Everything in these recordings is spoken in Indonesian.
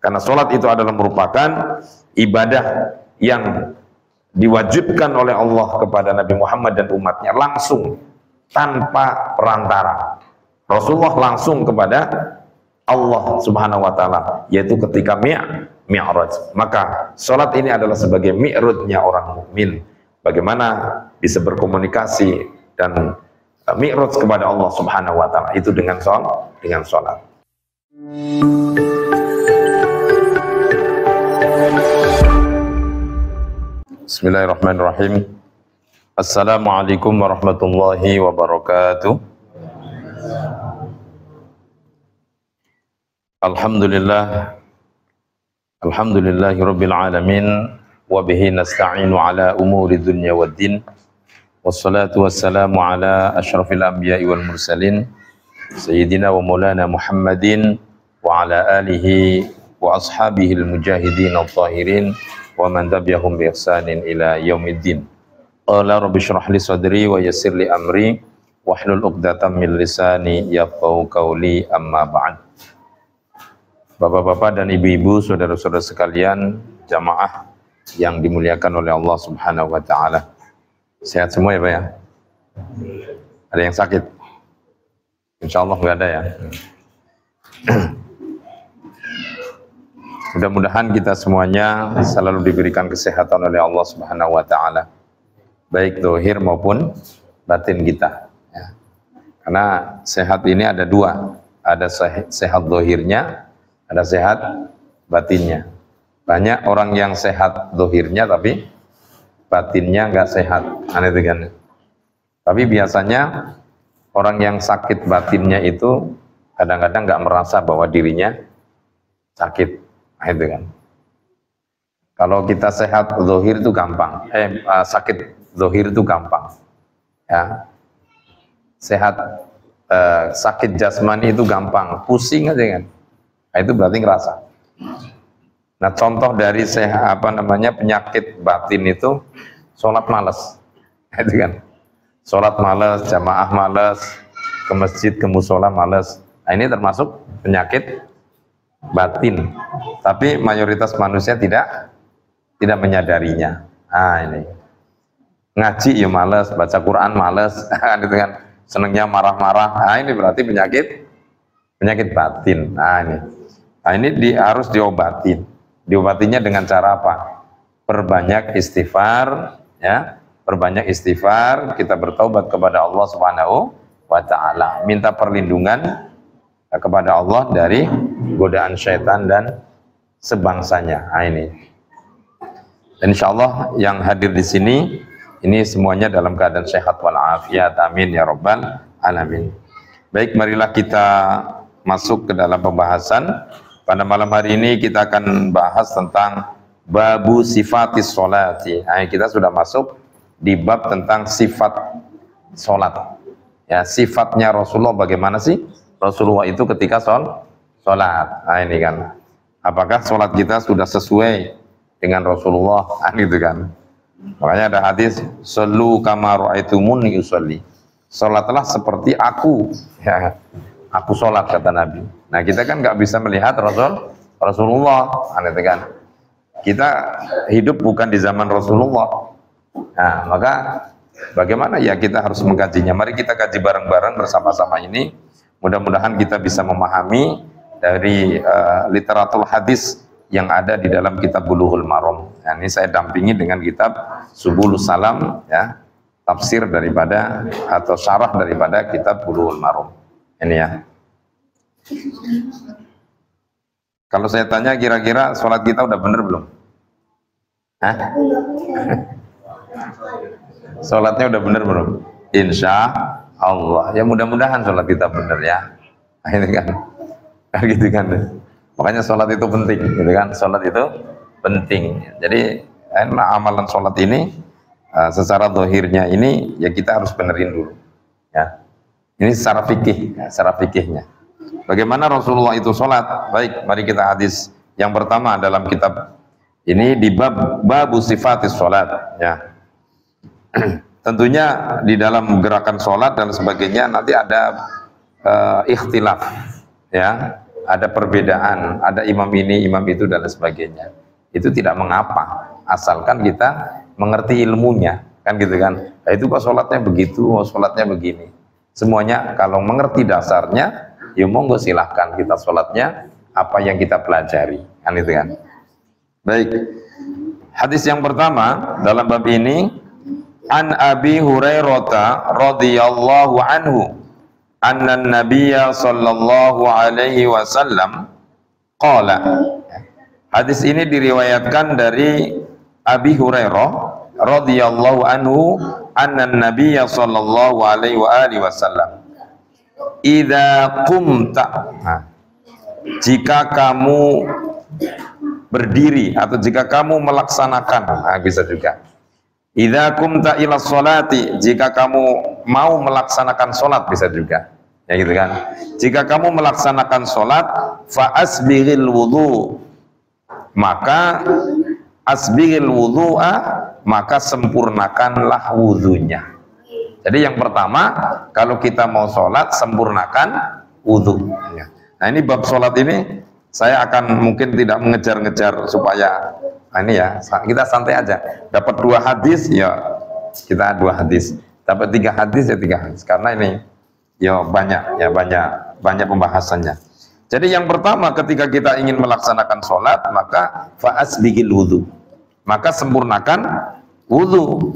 Karena sholat itu adalah merupakan ibadah yang diwajibkan oleh Allah kepada Nabi Muhammad dan umatnya langsung, tanpa perantara. Rasulullah langsung kepada Allah Subhanahu wa Ta'ala, yaitu ketika Mi'raj. Maka sholat ini adalah sebagai mi'rajnya orang mukmin. Bagaimana bisa berkomunikasi dan mi'raj kepada Allah Subhanahu wa Ta'ala itu dengan sholat. Bismillahirrahmanirrahim. Assalamualaikum warahmatullahi wabarakatuh. Alhamdulillahi rabbil alamin, wa bihi nasta'inu ala umuri dunya waddin, wassalatu wassalamu ala asyrafil anbiya'i wal mursalin sayyidina wa maulana Muhammadin wa ala alihi wa ashabihi al-mujahidin al-tahirin wa man tabi'ahum bi ihsanin ila yaumiddin. Qala rabbi shrah li sadri wa yassir li amri wahlul 'uqdatam min lisani yafqahu qawli, amma ba'd. Bapak-bapak dan ibu-ibu, saudara-saudara sekalian, jamaah yang dimuliakan oleh Allah Subhanahu wa Ta'ala. Sehat semua ya Pak ya? Ada yang sakit? Insya Allah nggak ada ya. Mudah-mudahan kita semuanya selalu diberikan kesehatan oleh Allah Subhanahu wa Ta'ala, baik zahir maupun batin kita ya. Karena sehat ini ada dua, ada sehat zahirnya, ada sehat batinnya. Banyak orang yang sehat zahirnya tapi batinnya nggak sehat, aneh kan. Tapi biasanya orang yang sakit batinnya itu kadang-kadang nggak merasa bahwa dirinya sakit, itu kan. Kalau kita sehat zahir itu gampang, sakit zahir itu gampang, ya. Sehat sakit jasmani itu gampang, pusing aja kan. Nah, itu berarti ngerasa. Nah, contoh dari penyakit batin itu sholat malas, itu kan. Sholat malas, jamaah malas, ke masjid, ke musola malas. Nah, ini termasuk penyakit batin. Tapi mayoritas manusia tidak menyadarinya. Nah, ini ngaji ya malas, baca Quran malas, itu kan. Senangnya marah-marah. Nah, ini berarti penyakit batin. Nah, ini harus diobatin. Diobatinya dengan cara apa? Perbanyak istighfar, ya. Perbanyak istighfar, kita bertaubat kepada Allah Subhanahu wa Ta'ala, minta perlindungan kepada Allah dari godaan syaitan dan sebangsanya. Nah, ini. Dan insya Allah yang hadir di sini ini semuanya dalam keadaan sehat walafiat. Amin ya rabbal alamin. Baik, marilah kita masuk ke dalam pembahasan. Pada malam hari ini kita akan bahas tentang babu sifatis sholati. Nah, kita sudah masuk di bab tentang sifat sholat. Ya, sifatnya Rasulullah bagaimana sih? Rasulullah itu ketika sholat. Nah, ini kan. Apakah sholat kita sudah sesuai dengan Rasulullah? Nah, gitu kan. Makanya ada hadis, "Shallu kama ra'aitumuni usolli." Sholatlah seperti aku. Ya. Aku sholat, kata Nabi. Nah, kita kan nggak bisa melihat Rasulullah, gitu kan. Kita hidup bukan di zaman Rasulullah. Nah, maka bagaimana ya kita harus mengkajinya. Mari kita kaji bareng-bareng bersama-sama ini. Mudah-mudahan kita bisa memahami dari literatur hadis yang ada di dalam kitab Bulughul Maram. Nah, ini saya dampingi dengan kitab Subulus Salam, ya, tafsir daripada atau syarah daripada kitab Bulughul Maram. Ini ya. Kalau saya tanya kira-kira sholat kita udah bener belum? Hah? Sholatnya udah bener belum? Insya Allah. Ya mudah-mudahan sholat kita bener ya. Ini kan gitu kan. Makanya sholat itu penting, gitu kan? Sholat itu penting. Jadi amalan sholat ini secara zahirnya ini ya kita harus benerin dulu. Ya. Ini secara fikih, ya, secara fikihnya. Bagaimana Rasulullah itu sholat? Baik, mari kita hadis yang pertama dalam kitab ini di babu sifatis sholat. Ya. Tentunya di dalam gerakan sholat dan sebagainya nanti ada ikhtilaf, ya. ada perbedaan, ada imam ini, imam itu dan sebagainya. Itu tidak mengapa, asalkan kita mengerti ilmunya, kan gitu kan. Nah, itu kok sholatnya begitu, oh sholatnya begini. Semuanya kalau mengerti dasarnya, ya monggo silahkan kita sholatnya apa yang kita pelajari, kan itu kan. Baik, hadis yang pertama dalam bab ini, an Abi Hurairah radhiyallahu anhu, anna Nabiyya sallallahu alaihi wasallam qala. Hadis ini diriwayatkan dari Abi Hurairah radhiyallahu anhu, anna Nabiyya sallallahu alaihi wasallam, idza qumta, jika kamu berdiri atau jika kamu melaksanakan, bisa juga idza qumta ila sholati, jika kamu mau melaksanakan sholat, bisa juga ya gitu kan. Jika kamu melaksanakan sholat, fa asbighil wudu, maka asbighil wudu'a, maka sempurnakanlah wudunya. Jadi yang pertama, kalau kita mau sholat, sempurnakan wudu. Nah ini bab sholat ini saya akan mungkin tidak mengejar-ngejar supaya ini ya, kita santai aja. Dapat 2 hadis ya kita 2 hadis, dapat 3 hadis ya 3 hadis, karena ini ya banyak pembahasannya. Jadi yang pertama, ketika kita ingin melaksanakan sholat, maka fa'asbigil wudu, maka sempurnakan wudu.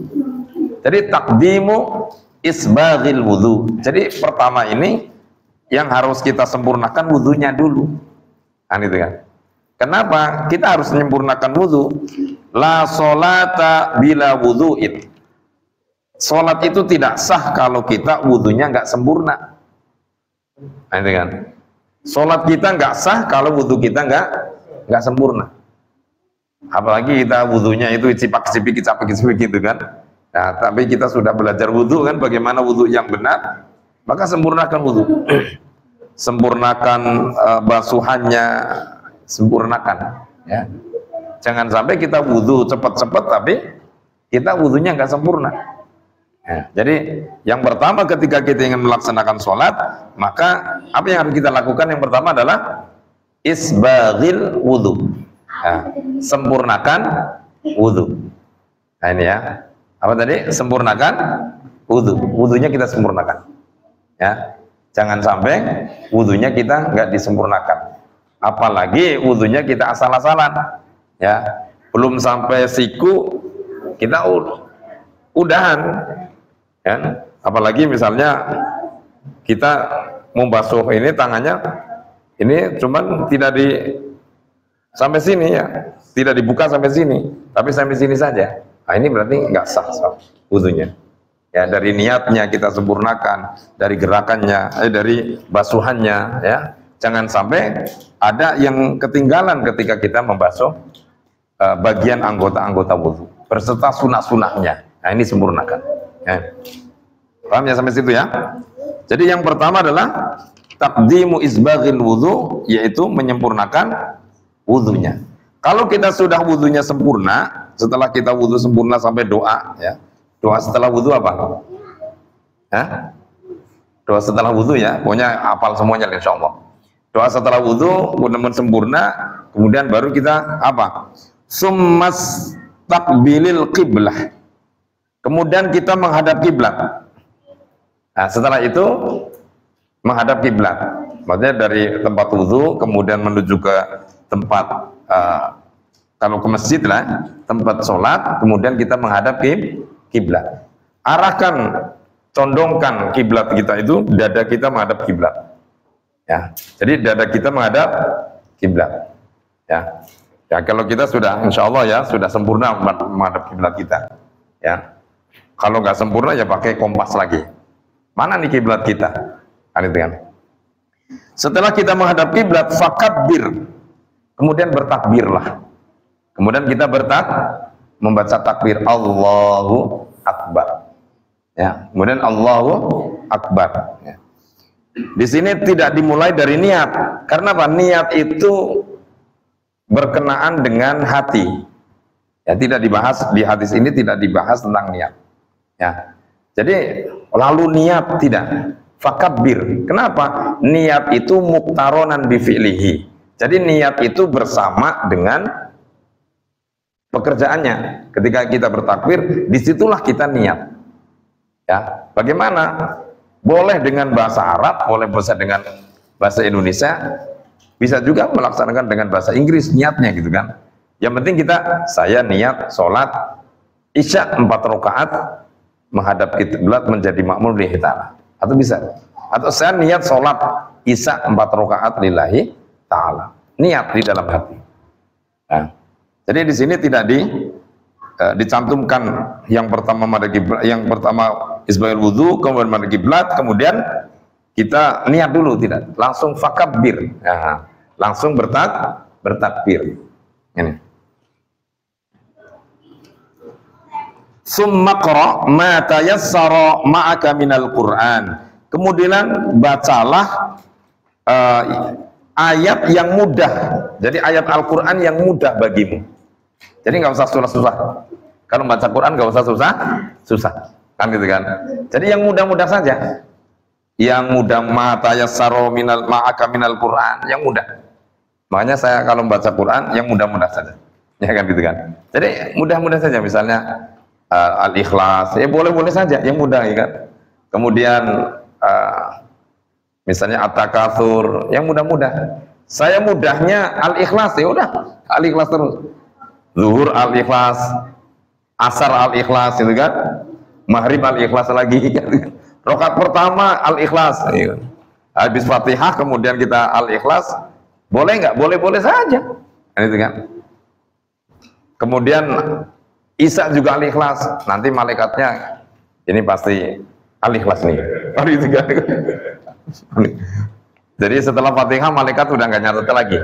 Jadi takdimu isbaghil wudu. Jadi pertama ini yang harus kita sempurnakan wudunya dulu, kan itu kan. Kenapa kita harus menyempurnakan wudu? La sholata bila wudu'in. Sholat itu tidak sah kalau kita wudunya nggak sempurna, kan itu kan. Sholat kita nggak sah kalau wudhu kita nggak sempurna. Apalagi kita wudhunya itu cipak-cipik gitu kan. Nah, tapi kita sudah belajar wudhu kan, bagaimana wudhu yang benar, maka sempurnakan wudhu. Sempurnakan basuhannya, sempurnakan. Ya. Jangan sampai kita wudhu cepat-cepat tapi kita wudhunya nggak sempurna. Ya, jadi yang pertama ketika kita ingin melaksanakan sholat, maka apa yang harus kita lakukan? Yang pertama adalah isbaghil wudhu, ya, sempurnakan wudhu. Nah ini ya, apa tadi? Sempurnakan wudhu, wudhunya kita sempurnakan, ya. Jangan sampai wudhunya kita nggak disempurnakan, apalagi wudhunya kita asal-asalan, ya. Belum sampai siku kita udahan. Ya, apalagi misalnya kita mau basuh ini tangannya ini cuman tidak sampai sini ya, tidak dibuka sampai sini, tapi sampai sini saja. Nah ini berarti nggak sah wudunya. Ya dari niatnya kita sempurnakan, dari gerakannya, dari basuhannya, ya. Jangan sampai ada yang ketinggalan ketika kita membasuh bagian anggota-anggota wudu berserta sunah-sunahnya. Nah ini sempurnakan. Ya. Paham ya sampai situ ya? Jadi yang pertama adalah taqdimu isbaghil wudu, yaitu menyempurnakan wudunya. Kalau kita sudah wudunya sempurna, setelah kita wudu sempurna sampai doa, ya. Doa setelah wudu apa? Hah? Doa setelah wudu ya, pokoknya hafal semuanya insyaallah. Doa setelah wudu benar-benar sempurna, kemudian baru kita apa? Summas takbilil qiblah. Kemudian kita menghadap kiblat. Nah, setelah itu menghadap kiblat. Maksudnya dari tempat wudhu kemudian menuju ke tempat kalau ke masjid lah, tempat sholat, kemudian kita menghadap kiblat. Arahkan, condongkan kiblat kita itu, dada kita menghadap kiblat. Ya, jadi dada kita menghadap kiblat. Ya. Ya, kalau kita sudah insya Allah ya sudah sempurna menghadap kiblat kita. Ya. Kalau nggak sempurna ya pakai kompas lagi. Mana nih kiblat kita? Kan itu kan. Setelah kita menghadap kiblat, fakabbir. Kemudian bertakbirlah. Kemudian kita membaca takbir Allahu Akbar. Ya, kemudian Allahu Akbar. Ya. Di sini tidak dimulai dari niat. Karena apa? Niat itu berkenaan dengan hati. Ya, tidak dibahas di hadis ini, tidak dibahas tentang niat. Ya, jadi lalu niat tidak. fakabbir. Kenapa? Niat itu muktaronan bi fi'lihi. Jadi niat itu bersama dengan pekerjaannya. Ketika kita bertakbir, disitulah kita niat. Ya, bagaimana? Boleh dengan bahasa Arab, boleh bisa dengan bahasa Indonesia, bisa juga melaksanakan dengan bahasa Inggris niatnya gitu kan. Yang penting saya niat sholat Isya 4 rakaat menghadap kiblat menjadi makmum lillahi ta'ala. Atau bisa. Atau saya niat sholat Isya 4 rakaat lillahi ta'ala. Niat di dalam hati. Nah, jadi di sini tidak dicantumkan yang pertama madhab kiblat, yang pertama isbaghul wudu, kemudian madhab kiblat, kemudian kita niat dulu, tidak. Langsung fakabbir. Nah, langsung bertakbir. Ini. Summa qra' ma tayassara ma'aka minal Qur'an. Kemudian bacalah ayat yang mudah. Jadi ayat Al-Qur'an yang mudah bagimu. Jadi nggak usah susah-susah. Kalau baca Quran nggak usah susah. Kan gitu kan. Jadi yang mudah-mudah saja. Yang mudah ma tayassara ma'aka minal Qur'an, yang mudah. Makanya saya kalau membaca Quran yang mudah-mudah saja. Ya kan gitu kan. Jadi mudah-mudah saja, misalnya Al-Ikhlas, ya boleh-boleh saja, yang mudah ya kan. Kemudian misalnya At-Takatsur, yang mudah-mudah. Saya mudahnya Al-Ikhlas, ya udah Al-Ikhlas terus. Zuhur Al-Ikhlas, Asar Al-Ikhlas itu kan. Maghrib Al-Ikhlas lagi kan. Rakaat pertama Al-Ikhlas. Ya. Habis Fatihah kemudian kita Al-Ikhlas. Boleh nggak? Boleh-boleh saja. Itu kan. Kemudian Isya juga Al-Ikhlas. Nanti malaikatnya ini pasti Al-Ikhlas nih. Jadi setelah Fatihah malaikat udah nggak nyatet lagi.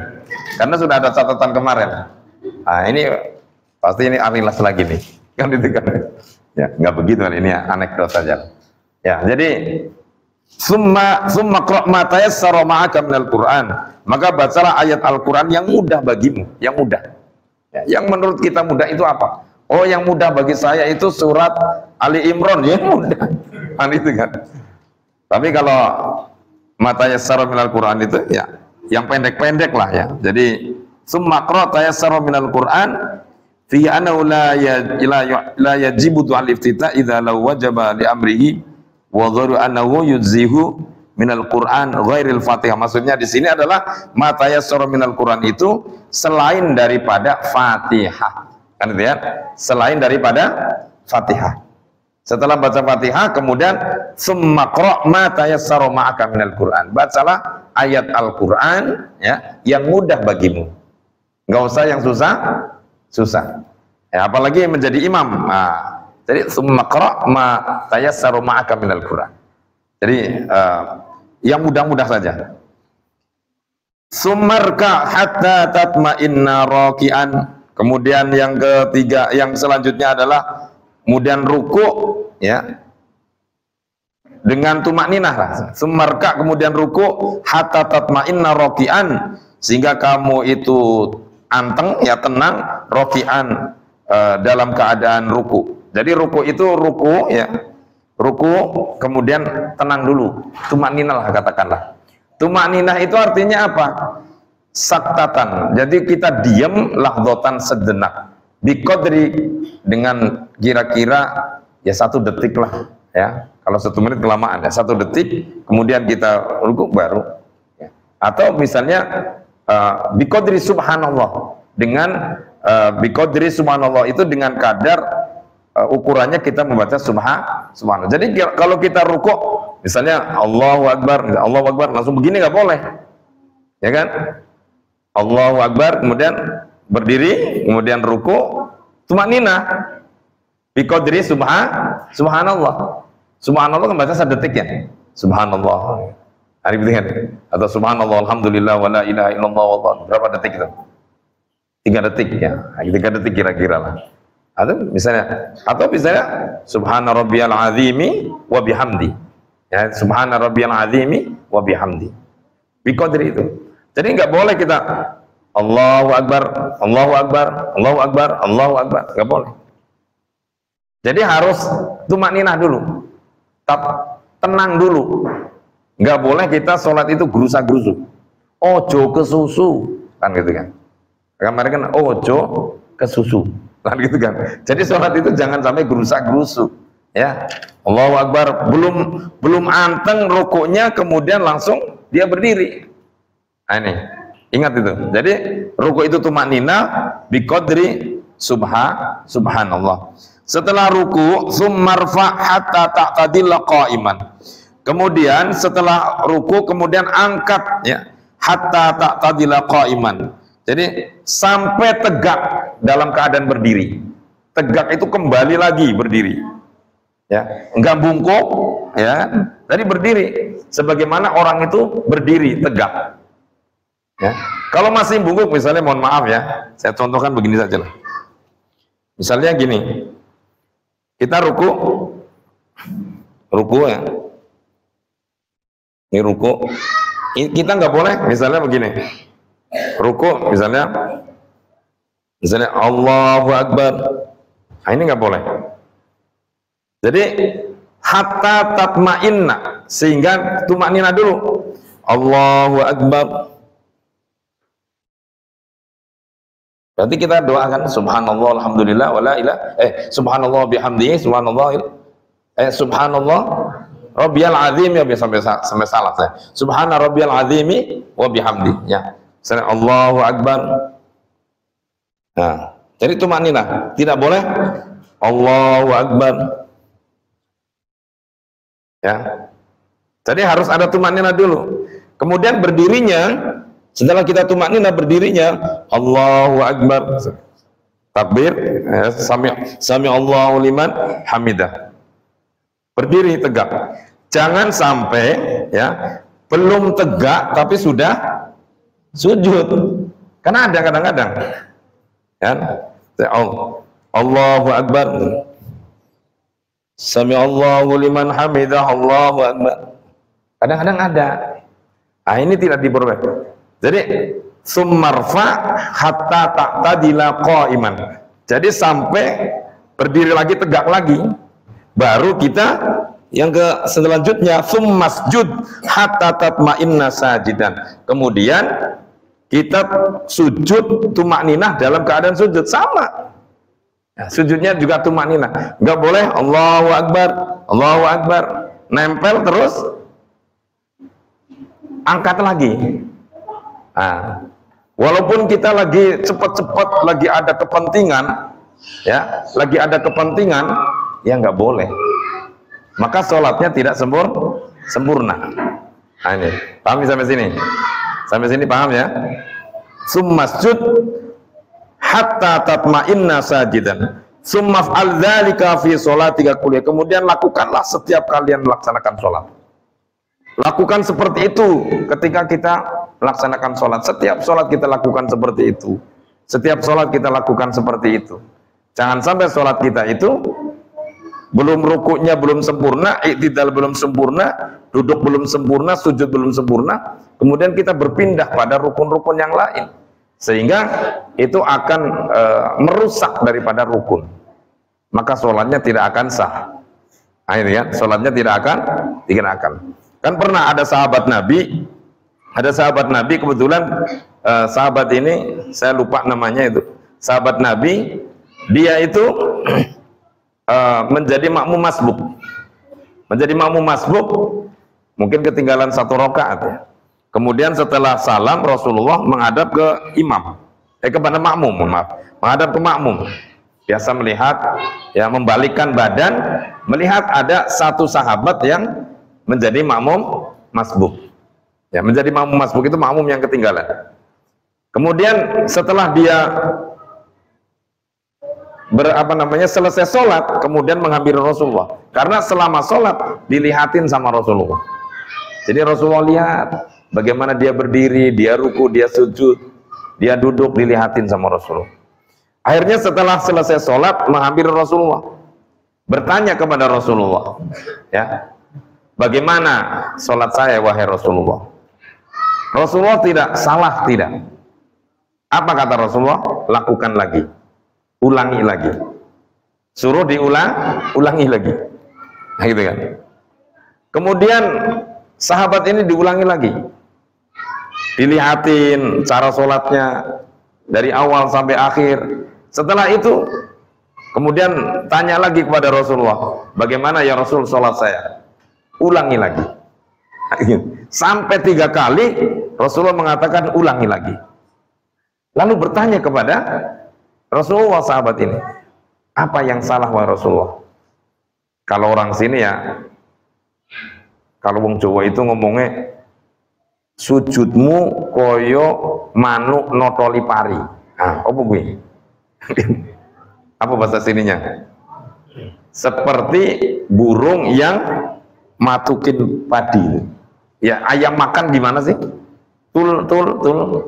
Karena sudah ada catatan kemarin. Nah, ini pasti ini Al-Ikhlas lagi nih. Kan itu kan. Ya, nggak begitu, ini anekdot saja. Ya, jadi summa qra' ma tayassara ma'aka minal Qur'an. Maka bacalah ayat Al-Qur'an yang mudah bagimu, yang mudah. Ya, yang menurut kita mudah itu apa? Oh, yang mudah bagi saya itu surat Ali Imran, ya mudah. Kan itu kan. Tapi kalau ma tayassara minal Qur'an itu ya yang pendek-pendek lah ya. Jadi summa qra' tayassara minal Qur'an fi annahu la yajibu al-iftita idza law wajaba li amrihi wa dharu annahu yuzihu minal Qur'an ghairil Fatihah. Maksudnya di sini adalah ma tayassara minal Qur'an itu selain daripada Fatihah. Kan itu ya? Selain daripada Fatihah. Setelah baca Fatihah kemudian summa qra' ma tayassara ma'aka minal Qur'an. Bacalah ayat Al-Qur'an ya yang mudah bagimu. Enggak usah yang susah. Ya, apalagi menjadi imam. Nah, jadi summa qra' ma tayassara ma'aka minal Qur'an. Jadi yang mudah-mudah saja. Sumarka hatta tatma'inna raki'an. Kemudian yang ketiga, yang selanjutnya adalah kemudian ruku ya. Dengan tumakninah lah. Sumarka kemudian ruku hatta tatma'inna raki'an, sehingga kamu itu anteng ya, tenang, raki'an dalam keadaan ruku. Jadi ruku itu ruku ya. Ruku kemudian tenang dulu, tumakninah lah katakanlah. Tumakninah itu artinya apa? Saktatan. Jadi kita diam lahdotan sejenak. Biqadri dengan kira-kira ya 1 detik lah ya. Kalau 1 menit kelamaan ya, 1 detik kemudian kita ruku baru. Ya. Atau misalnya biqadri subhanallah, dengan biqadri subhanallah itu dengan kadar ukurannya kita membaca subhanallah. Jadi kalau kita rukuk misalnya Allahu Akbar langsung begini nggak boleh, ya kan? Allahu Akbar kemudian berdiri kemudian rukuk tumakninah biqadri subhanallah kan baca 1 detik ya, subhanallah hari kan, atau subhanallah alhamdulillah wa la ilaha illallah wallah, berapa detik itu? 3 detik ya, 3 detik kira-kira lah. Atau misalnya subhana rabbiyal azimi wa bihamdi ya, subhana rabbiyal azimi wa bihamdi biqadri itu. Jadi nggak boleh kita Allahu Akbar nggak boleh. Jadi harus tumakninah dulu, tenang dulu Nggak boleh kita sholat itu gerusa-gerusu. Ojo ke susu, kan gitu kan. Kemarin kan ojo ke susu, kan gitu kan. Jadi sholat itu jangan sampai gerusa-gerusu. Ya, Allahu Akbar, belum anteng rukuknya, kemudian langsung dia berdiri. Nah, ini ingat itu. Jadi rukuk itu tumaknina biqadri subhanallah. Setelah ruku, summarfa hatta ta'tadilla qa'iman. Kemudian setelah ruku, kemudian angkat ya, hatta ta'tadilla qa'iman. Jadi sampai tegak dalam keadaan berdiri. Tegak itu kembali lagi berdiri. Ya, enggak bungkuk ya. Tadi berdiri sebagaimana orang itu berdiri tegak. Ya. Kalau masih bungkuk misalnya, mohon maaf ya, saya contohkan begini saja lah. Misalnya gini. Kita ruku ya. Ini ruku. Kita nggak boleh misalnya begini. Ruku misalnya Allahu Akbar. Nah, ini nggak boleh. Jadi hatta tatma'inna, sehingga tumaknina dulu. Allahu Akbar. Berarti kita doakan subhanallah alhamdulillah wala subhanallah bihamdihi subhanallah subhanallah rabbiyal azim, ya sampai salah saya. Subhana rabbiyal azimi wa bihamdi, ya. Allahu Akbar. Nah, jadi tumaknina, tidak boleh Allahu Akbar. Ya. Jadi harus ada tumaknina dulu. Kemudian berdirinya, setelah kita tumaknina berdirinya, Allahu Akbar, takbir, ya, sami Allahu liman hamidah, berdiri tegak. Jangan sampai ya belum tegak tapi sudah sujud, karena ada kadang-kadang kan, Allahu Akbar, sami Allahu liman hamidah, Allahu Akbar, kadang-kadang ada. Ah, ini tidak diperbolehkan. Jadi summarfa hatta ta'tadila qa'iman. Jadi sampai berdiri lagi, tegak lagi, baru kita yang ke selanjutnya summasjud hatta tatma'inna sajidan. Kemudian kita sujud tumakninah dalam keadaan sujud sama. Nah, sujudnya juga tumakninah. Enggak boleh Allahu Akbar, nempel terus angkat lagi. Nah, walaupun kita lagi cepat-cepat, lagi ada kepentingan, ya, ya nggak boleh. Maka sholatnya tidak sempurna. Nah, ini paham sampai sini? Sampai sini paham ya? Summasjud hatta tatma'inna sajidan. Summaf'al dzalika fi sholatika kullih. Kemudian lakukanlah setiap kalian melaksanakan sholat. Lakukan seperti itu ketika kita laksanakan sholat. Setiap sholat kita lakukan seperti itu. Setiap sholat kita lakukan seperti itu. Jangan sampai sholat kita itu belum rukuknya belum sempurna, i'tidal belum sempurna, duduk belum sempurna, sujud belum sempurna, kemudian kita berpindah pada rukun-rukun yang lain, sehingga itu akan merusak daripada rukun. Maka sholatnya tidak akan sah. Nah, ini ya, sholatnya tidak akan. Kan pernah ada sahabat Nabi, kebetulan sahabat ini saya lupa namanya itu. Sahabat Nabi, dia itu menjadi makmum masbuk. Mungkin ketinggalan 1 rakaat ya. Kemudian setelah salam Rasulullah menghadap ke imam, kepada makmum, menghadap ke makmum. Biasa melihat, ya, membalikkan badan, melihat ada satu sahabat yang menjadi makmum masbuk. Ya, menjadi makmum masbuk itu makmum yang ketinggalan. Kemudian setelah dia selesai sholat, kemudian menghampiri Rasulullah. Karena selama sholat dilihatin sama Rasulullah. Jadi Rasulullah lihat bagaimana dia berdiri, dia ruku, dia sujud, dia duduk, dilihatin sama Rasulullah. Akhirnya setelah selesai sholat menghampiri Rasulullah, bertanya kepada Rasulullah, ya, bagaimana sholat saya wahai Rasulullah? Rasulullah tidak salah, tidak. Apa kata Rasulullah? Lakukan lagi, ulangi lagi, suruh ulangi lagi. Nah, gitu kan. Kemudian Sahabat ini diulangi lagi, dilihatin cara sholatnya dari awal sampai akhir. Setelah itu kemudian tanya lagi kepada Rasulullah, bagaimana ya Rasul sholat saya? Ulangi lagi. Sampai 3 kali Rasulullah mengatakan ulangi lagi. Lalu bertanya kepada Rasulullah sahabat ini, apa yang salah wahai Rasulullah? Kalau orang sini ya, kalau wong Jawa itu ngomongnya sujudmu koyo manuk notoli pari. Ah, apa gue? Apa bahasa sininya? Seperti burung yang matukin padi. Ya, ayam makan gimana sih? Tul,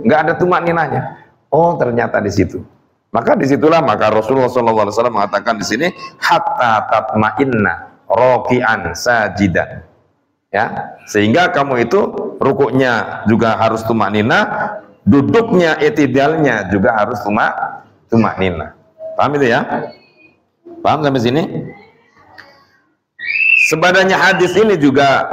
nggak ada tumak ninanya. Oh, ternyata di situ. Maka disitulah maka Rasulullah SAW mengatakan di sini hatta tatma'inna roki'an sajidan. Ya, sehingga kamu itu rukuknya juga harus tumak nina, duduknya itidalnya juga harus tumak nina. Paham itu ya? Paham sampai sini? Sebadannya hadis ini juga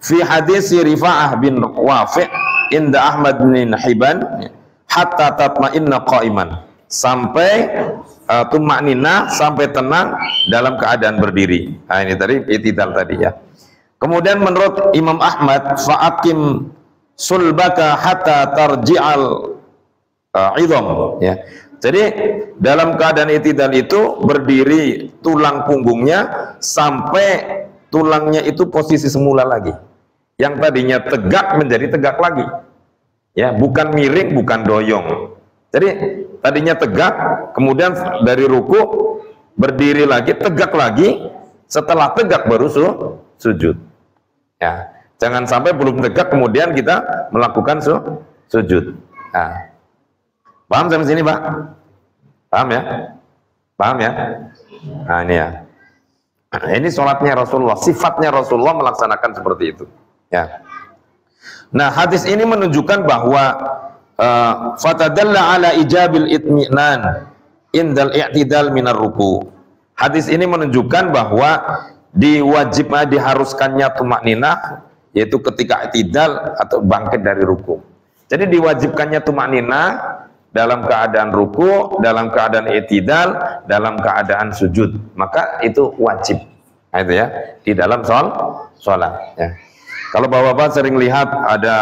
fi hadis Rifa'ah bin Wafi' inda Ahmad bin Hibban hatta tatma'inna qa'iman, sampai tumaknina, sampai tenang dalam keadaan berdiri. Nah, ini tadi itidal tadi ya. Kemudian menurut Imam Ahmad, fa'akim sulbaka hatta tarji'al idham ya. Jadi dalam keadaan itidal itu berdiri tulang punggungnya sampai tulangnya itu posisi semula lagi. Yang tadinya tegak menjadi tegak lagi. Ya, bukan miring, bukan doyong. Jadi tadinya tegak, kemudian dari ruku berdiri lagi, tegak lagi, setelah tegak baru sujud. Ya, jangan sampai belum tegak kemudian kita melakukan sujud. Nah, paham sampai sini, Pak? Paham ya? Paham ya? Nah, ini ya. Ini sholatnya Rasulullah, sifatnya Rasulullah melaksanakan seperti itu. Ya. Nah, hadis ini menunjukkan bahwa fatadalla ala ijabil itmi'nan indal i'tidal minar ruku. Hadis ini menunjukkan bahwa diharuskannya tumakninah, yaitu ketika i'tidal atau bangkit dari ruku. Jadi diwajibkannya tumakninah dalam keadaan ruku, dalam keadaan i'tidal, dalam keadaan sujud. Maka itu wajib. Nah, itu ya, di dalam sholat ya. Kalau bapak-bapak sering lihat ada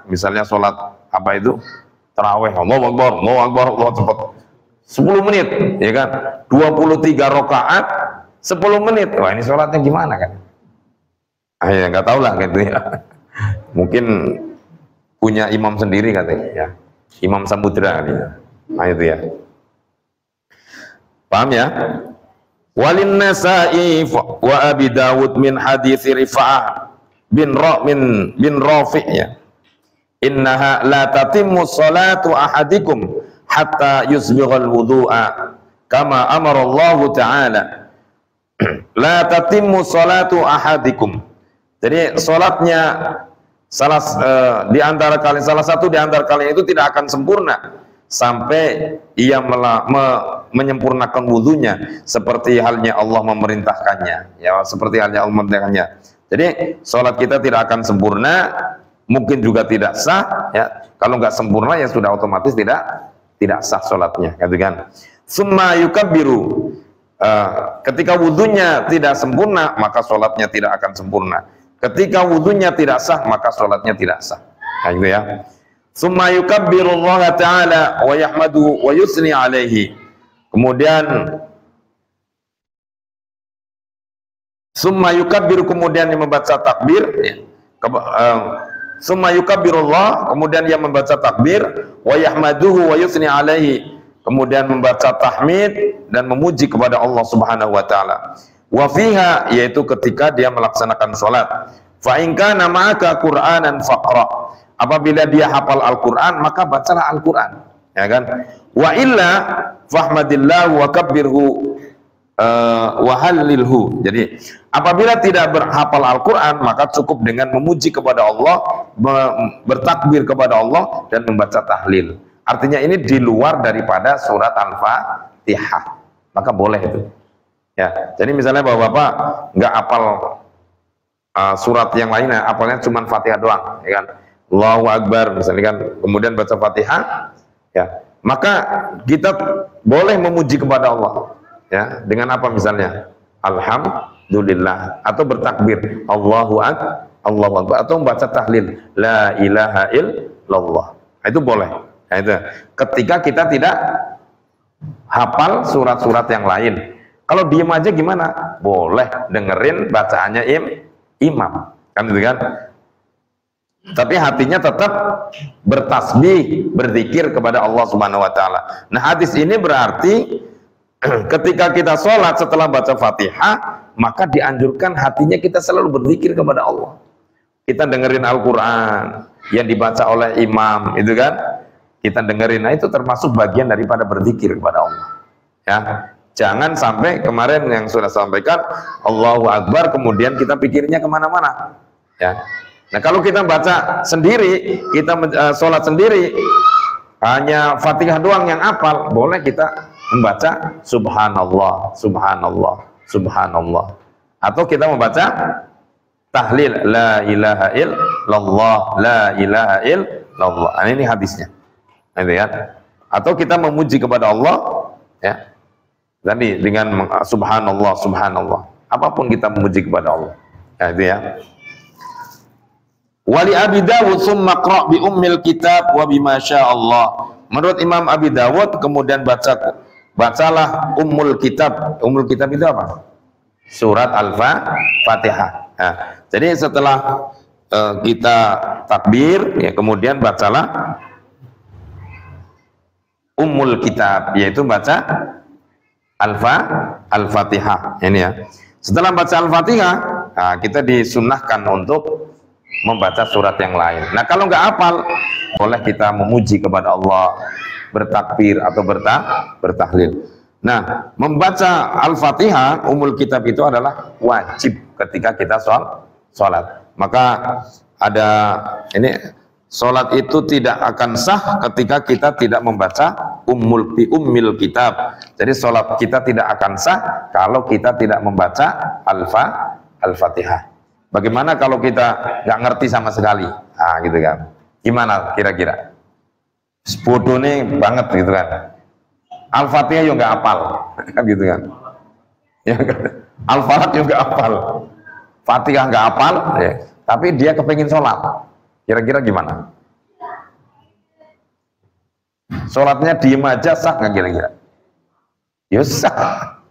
misalnya sholat apa itu tarawih, Allahu Akbar, Allah cepat 10 menit, ya kan? 23 rakaat 10 menit. Wah, ini sholatnya gimana kan? Ah, ya nggak tahu lah gitu ya. Mungkin punya imam sendiri katanya, ya. Imam Samudra gitu. Nah, itu ya. Paham ya? Walin Nasa'i wa Abi Dawud min hadits Rifa'ah bin Rafi' ya. Innaha la tatimmu salatu ahadikum hatta yusbighal wudu'a kama amara Allah Ta'ala. La tatimmu salatu ahadikum. Jadi salatnya salah satu di antara kalian itu tidak akan sempurna sampai ia menyempurnakan wudunya seperti halnya Allah memerintahkannya. Ya, seperti halnya Allah memerintahkannya. Jadi sholat kita tidak akan sempurna, mungkin juga tidak sah. Ya, kalau nggak sempurna ya sudah otomatis tidak sah sholatnya, gitu kan? Summa yukabbiru. Ketika wudunya tidak sempurna, maka sholatnya tidak akan sempurna. Ketika wudunya tidak sah, maka sholatnya tidak sah. Nah, gitu ya. Summa yukabbiru Allah Ta'ala wa yahmadu wa yusni alaihi. Kemudian summa yukabbiru, kemudian yang membaca takbir ya. Summa yukabbirullah, kemudian yang membaca takbir, wa yahmaduhu wa yusni alaihi, kemudian membaca tahmid dan memuji kepada Allah Subhanahu wa taala. Wa fiha, yaitu ketika dia melaksanakan salat. Fa in kana ma'aka Qur'anan faqra. Apabila dia hafal Al-Qur'an, maka bacalah Al-Qur'an, ya kan? Wa illa fahmadillah wa kabbirhu wahallilhu. Jadi apabila tidak berhafal Al-Quran, maka cukup dengan memuji kepada Allah, bertakbir kepada Allah, dan membaca tahlil. Artinya ini di luar daripada surat Al-Fatihah, maka boleh itu ya. Jadi misalnya bapak-bapak nggak hafal surat yang lainnya, apalagi cuma Fatihah doang, ya kan? Allahu Akbar, misalnya kan, kemudian baca Fatihah, ya, maka kita boleh memuji kepada Allah, ya, dengan apa misalnya? Alhamdulillah, atau bertakbir, Allahu Akbar, atau membaca tahlil, La ilaha illallah, itu boleh. Nah, itu ketika kita tidak hafal surat-surat yang lain. Kalau diem aja gimana? Boleh dengerin bacaannya imam, kan gitu kan? Tapi hatinya tetap bertasbih, berzikir kepada Allah Subhanahu wa taala. Nah, hadis ini berarti ketika kita sholat setelah baca Fatihah, maka dianjurkan hatinya kita selalu berzikir kepada Allah. Kita dengerin Al-Quran yang dibaca oleh imam, itu kan? Kita dengerin, nah itu termasuk bagian daripada berzikir kepada Allah. Ya, jangan sampai kemarin yang sudah sampaikan Allahu Akbar, kemudian kita pikirnya kemana-mana. Ya, nah kalau kita baca sendiri, kita sholat sendiri, hanya Fatihah doang yang hafal, boleh kita membaca Subhanallah, Subhanallah, Subhanallah, atau kita membaca tahlil, La ilaha illallah, La ilaha illallah. Nah, ini hadisnya. Gitu ya. Atau kita memuji kepada Allah, ya, tadi dengan Subhanallah, Subhanallah, apapun kita memuji kepada Allah, ya, itu ya. Wali Abi Dawud summa qra' bi ummil kitab wa bima Allah. Menurut Imam Abi Dawud, kemudian bacalah ummul kitab. Ummul kitab itu apa? Surat Al-Fatihah. Nah, jadi setelah kita takbir, ya, kemudian bacalah ummul kitab, yaitu baca Al-Fatihah. Ini ya. Setelah baca Al-Fatihah, nah, kita disunnahkan untuk membaca surat yang lain. Nah, kalau nggak hafal, boleh kita memuji kepada Allah, bertakbir atau bertahlil. Nah, membaca Al-Fatihah, ummul kitab itu adalah wajib ketika kita sholat. Maka ada ini, sholat itu tidak akan sah ketika kita tidak membaca ummil kitab. Jadi sholat kita tidak akan sah kalau kita tidak membaca Al-Fatihah. Bagaimana kalau kita nggak ngerti sama sekali? Nah, gitu kan? Gimana kira-kira? Bodoh nih banget gitu kan? Al-Fatihah juga nggak hafal, kan gitu kan? Ya kan? Al-Falaq juga hafal, Fatihah nggak hafal, ya. Tapi dia kepengin sholat. Kira-kira gimana? Sholatnya diem aja sah nggak kira-kira? Ya sah,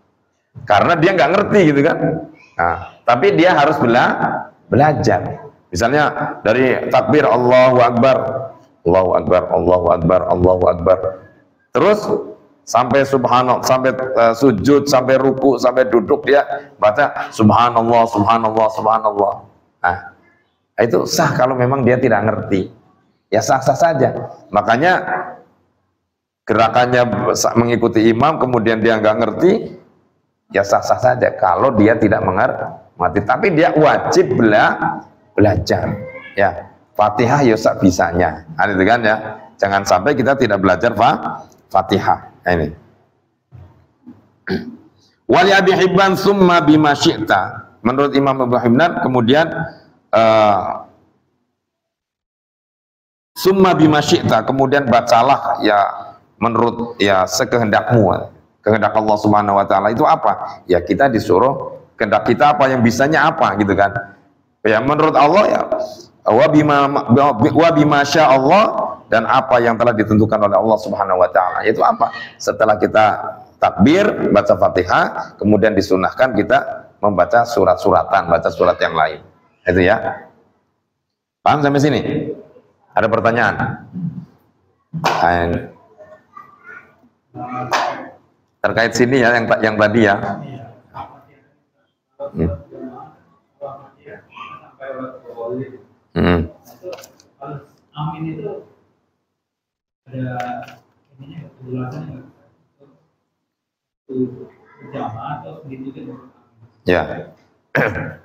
karena dia nggak ngerti gitu kan. Nah, tapi dia harus belajar. Misalnya dari takbir Allahu Akbar, Allahu Akbar, Allahu Akbar, Allahu Akbar, terus sampai subhanallah, sampai sujud, sampai ruku, sampai duduk, dia baca Subhanallah, Subhanallah, Subhanallah. Nah, itu sah kalau memang dia tidak ngerti, ya sah-sah saja. Makanya gerakannya mengikuti imam, kemudian dia nggak ngerti, ya sah-sah saja kalau dia tidak mengerti. Tapi dia wajib belajar. Ya, Fatihah ya sak bisanya. Itu kan ya. Jangan sampai kita tidak belajar Fatihah. Ini. Wali Abi Hibban summa bima syi'ta. Menurut Imam Abu Hibban, kemudian summa bima syi'ta, kemudian bacalah ya menurut ya sekehendakmu. Kehendak Allah Subhanahu wa taala itu apa? Ya kita disuruh, kehendak kita apa, yang bisanya apa gitu kan. Ya menurut Allah ya wa bima Allah, dan apa yang telah ditentukan oleh Allah Subhanahu wa taala. Itu apa? Setelah kita takbir, baca Fatihah, kemudian disunahkan kita membaca surat-suratan, baca surat yang lain. Itu ya. Paham sampai sini? Ada pertanyaan? Terkait sini ya, yang tadi ya. Amin itu ada ininya, penjelasannya atau sendiri? Ya,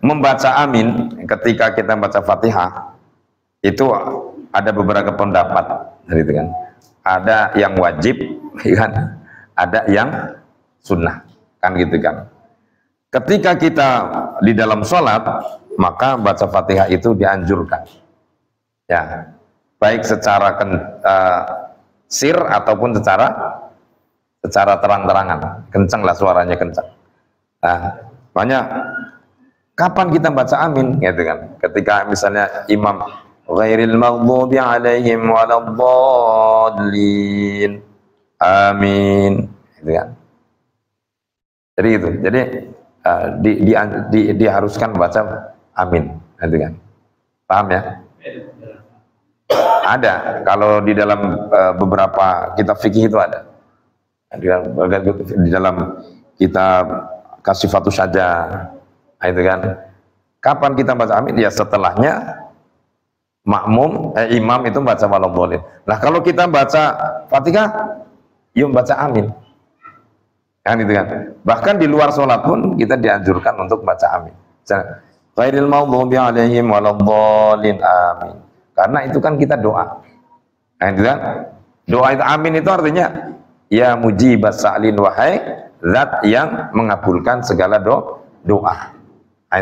membaca amin ketika kita membaca Fatihah itu ada beberapa pendapat, gitu kan. Ada yang wajib, kan? Ada yang sunnah, kan gitu kan. Ketika kita di dalam sholat, maka baca Fatihah itu dianjurkan. Ya, baik secara sir ataupun secara terang-terangan, kencang lah suaranya kencang. Nah, banyak kapan kita baca amin gitu kan? Ketika misalnya imam ghairil maghdubi alaihim waladdallin, amin, gitu kan? Jadi itu, jadi diharuskan baca amin, gitu kan? Paham ya? Ada, kalau di dalam beberapa kitab fikih itu ada. Di dalam kitab Kasifatus Saja, itu kan. Kapan kita baca amin? Ya setelahnya imam itu baca waladdallin. Nah, kalau kita baca Fatihah, yuk baca amin. Kan itu kan. Bahkan di luar sholat pun kita dianjurkan untuk baca amin. Ghairil maghdubi alaihim waladdallin, amin. Karena itu kan kita doa. Nah, itu kan. Doa itu amin itu artinya ya mujibas sa'lin, wahai zat yang mengabulkan segala doa. Nah,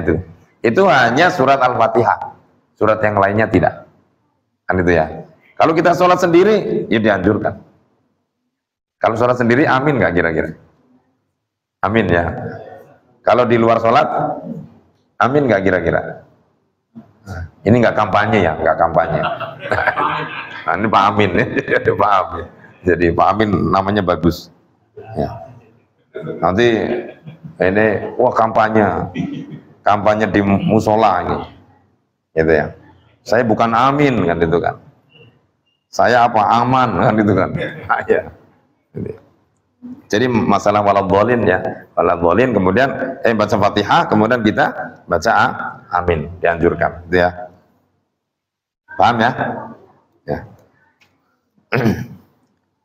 itu hanya surat Al-Fatihah. Surat yang lainnya tidak. Kan itu ya. Kalau kita sholat sendiri, ya dianjurkan. Kalau sholat sendiri, amin nggak kira-kira? Amin ya. Kalau di luar sholat, amin nggak kira-kira? Nah, ini nggak kampanye ya, nggak kampanye. Nah, ini Pak Amin, Pak Amin. Jadi Pak Amin namanya bagus. Ya. Nanti ini, wah kampanye di musola ini, gitu ya. Saya bukan amin kan itu kan. Saya apa aman kan itu kan. Ya. Jadi masalah waladdallin ya, waladdallin kemudian baca Fatihah kemudian kita baca amin, dianjurkan, gitu ya. Paham ya? Ya.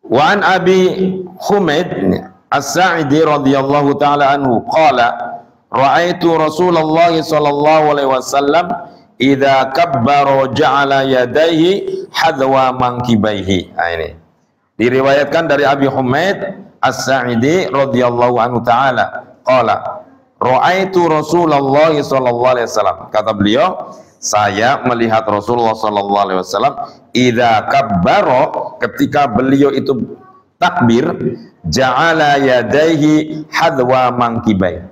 Wa an Abi Humaid As-Sa'idi radhiyallahu taala anhu qala ra'aitu Rasulullah sallallahu alaihi wasallam idza kabbara ja'ala yadayhi hadwa mankibaihi. Nah, ini diriwayatkan dari Abi Humaid As-Sa'idi radhiyallahu anhu taala qala ra'aitu Rasulullah sallallahu alaihi wasallam, kata beliau, saya melihat Rasulullah sallallahu alaihi wasallam idza kabbara, ketika beliau itu takbir, ja'ala yadaihi hadwa mangkibai,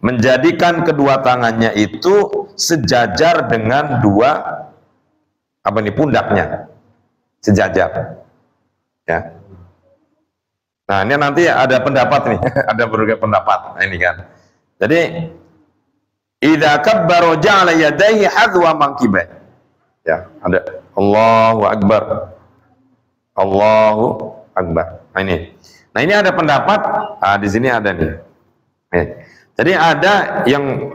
menjadikan kedua tangannya itu sejajar dengan dua pundaknya, sejajar ya. Nah, ini nanti ada pendapat nih ada berbagai pendapat. Nah, ini kan, jadi idza kabbara ja'ala yadayhi hadwa mankibai, ya, ada Allahu Akbar, Allahu Akbar. Nah, ini ada pendapat, di sini ada nih. Jadi ada yang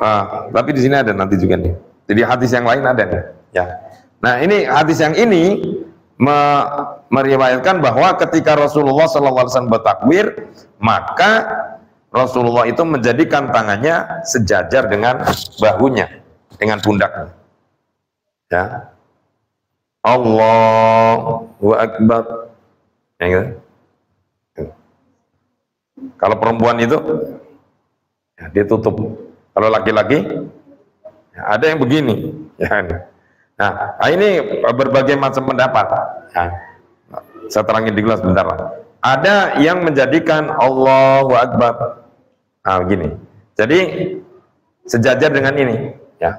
tapi di sini ada nanti juga nih. Jadi hadis yang lain ada nih, ya. Nah, ini hadis yang ini meriwayatkan bahwa ketika Rasulullah SAW bertakbir, maka Rasulullah itu menjadikan tangannya sejajar dengan bahunya, dengan pundaknya. Ya. Allahu Akbar. Ya, gitu. Kalau perempuan itu ya, dia tutup. Kalau laki-laki ya, ada yang begini. Ya. Nah, ini berbagai macam pendapat. Ya. Saya terangin di kelas sebentar lah. Ada yang menjadikan Allahu Akbar begini. Jadi sejajar dengan ini, ya.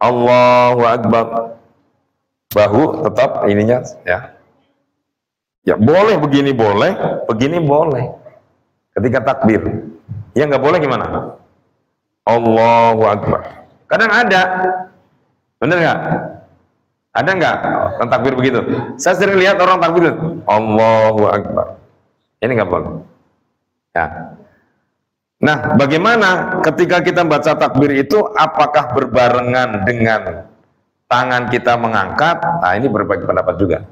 Allahu Akbar. Bahu tetap ininya, ya. Ya boleh begini boleh. Ketika takbir. Ya nggak boleh gimana? Allahu Akbar. Kadang ada. Bener nggak? Ada nggak orang takbir begitu? Saya sering lihat orang takbir Allahu Akbar. Ini nggak boleh. Ya. Nah, bagaimana ketika kita baca takbir itu, apakah berbarengan dengan tangan kita mengangkat? Nah, ini berbagai pendapat juga.